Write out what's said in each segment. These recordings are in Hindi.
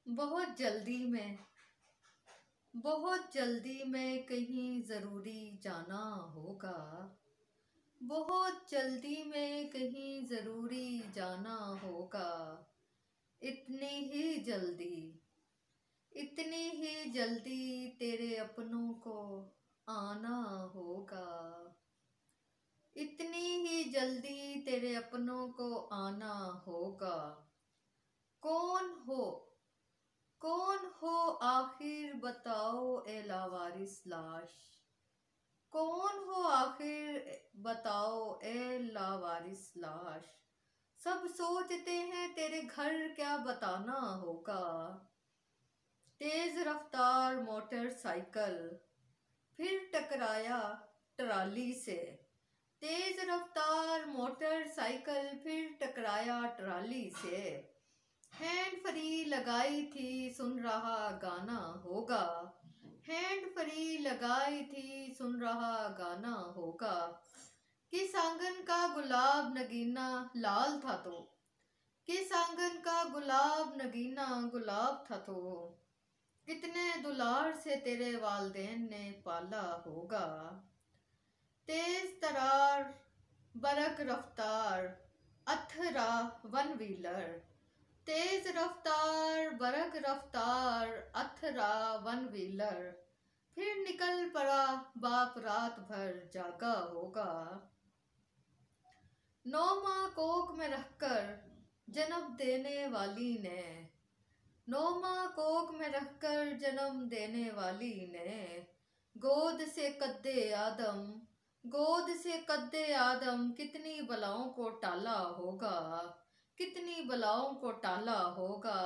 बहुत जल्दी में बहुत जल्दी में कहीं ज़रूरी जाना होगा। बहुत जल्दी में कहीं ज़रूरी जाना होगा। इतनी ही जल्दी इतनी ही जल्दी तेरे अपनों को आना होगा। इतनी ही जल्दी तेरे अपनों को आना होगा। कौन हो कौन हो आखिर बताओ ए लावारिस लाश। कौन हो आखिर बताओ ए लावारिस लाश। सब सोचते हैं तेरे घर क्या बताना होगा। तेज रफ्तार मोटरसाइकिल फिर टकराया ट्राली से। तेज रफ्तार मोटरसाइकिल फिर टकराया ट्राली से। हैंड फ्री लगाई थी सुन रहा गाना होगा। हैंड फ्री लगाई थी सुन रहा गाना होगा। किस आंगन का गुलाब नगीना लाल था तो। किस आंगन का गुलाब नगीना गुलाब था तो। कितने दुलार से तेरे वालदैन ने पाला होगा। तेज तरार बरक रफ्तार अथरा वन व्हीलर। तेज रफ्तार बरक रफ्तार अथरा वन व्हीलर। फिर निकल पड़ा बाप रात भर जागा होगा। 9 माह कोख में रहकर जन्म देने वाली ने। 9 माह कोख में रहकर जन्म देने वाली ने। गोद से कद्दे आदम गोद से कद्दे आदम कितनी बलाओं को टाला होगा। कितनी बलाओं को टाला होगा।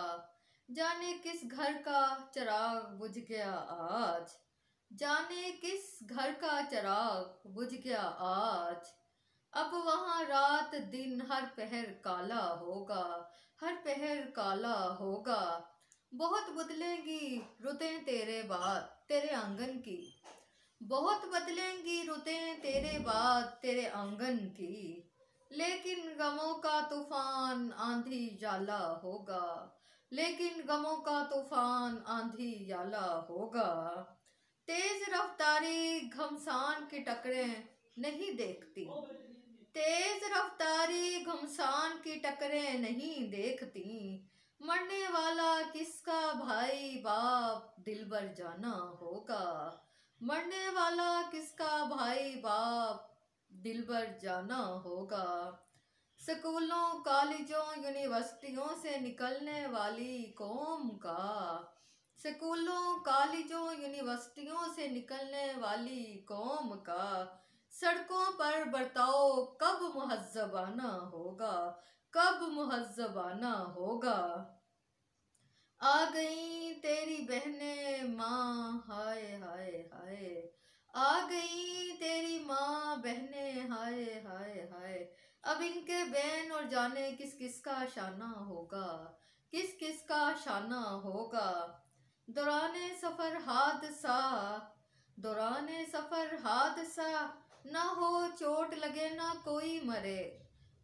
जाने किस घर का चिराग बुझ गया आज। जाने किस घर का चिराग बुझ गया आज। अब वहाँ रात दिन हर पहर काला होगा। हर पहर काला होगा। बहुत बदलेंगी रुतें तेरे बाद तेरे आंगन की। बहुत बदलेंगी रुतें तेरे बाद तेरे आंगन की। लेकिन गमों का तूफान आंधी जाला होगा। लेकिन गमों का तूफान आंधी जाला होगा। तेज रफ्तारी घमसान की टकरें नहीं देखती। तेज रफ्तारी घमसान की टकरें नहीं देखती। मरने वाला किसका भाई बाप दिलबर जाना होगा। मरने वाला किसका भाई बाप दिलबर जाना होगा। स्कूलों कॉलेजों यूनिवर्सिटियों से निकलने वाली कौम का। स्कूलों कॉलेजों यूनिवर्सिटियों से निकलने वाली कौम का। सड़कों पर बर्ताव कब मुहज़्ज़बाना होगा। कब मुहज़्ज़बाना होगा। आ गई तेरी बहनें माँ हाय हाय हाय। आ गई तेरी माँ बहनें हाय हाय हाय। अब इनके बैन और जाने किस किस का शाना होगा। किस किस का शाना होगा। दौराने सफ़र हादसा दौराने सफ़र हादसा ना हो चोट लगे ना कोई मरे।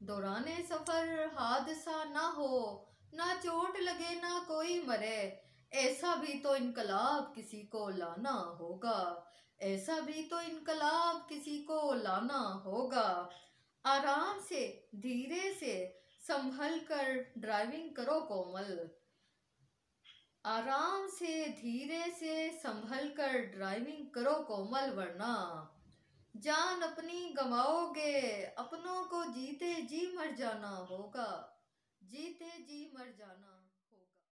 दौराने सफ़र हादसा ना हो ना चोट लगे ना कोई मरे। ऐसा भी तो इनकलाब किसी को लाना होगा। ऐसा भी तो इनकलाब किसी को लाना होगा। आराम से धीरे से संभल कर ड्राइविंग करो कोमल। आराम से धीरे से संभल कर ड्राइविंग करो कोमल वरना जान अपनी गंवाओगे। अपनों को जीते जी मर जाना होगा। जीते जी मर जाना।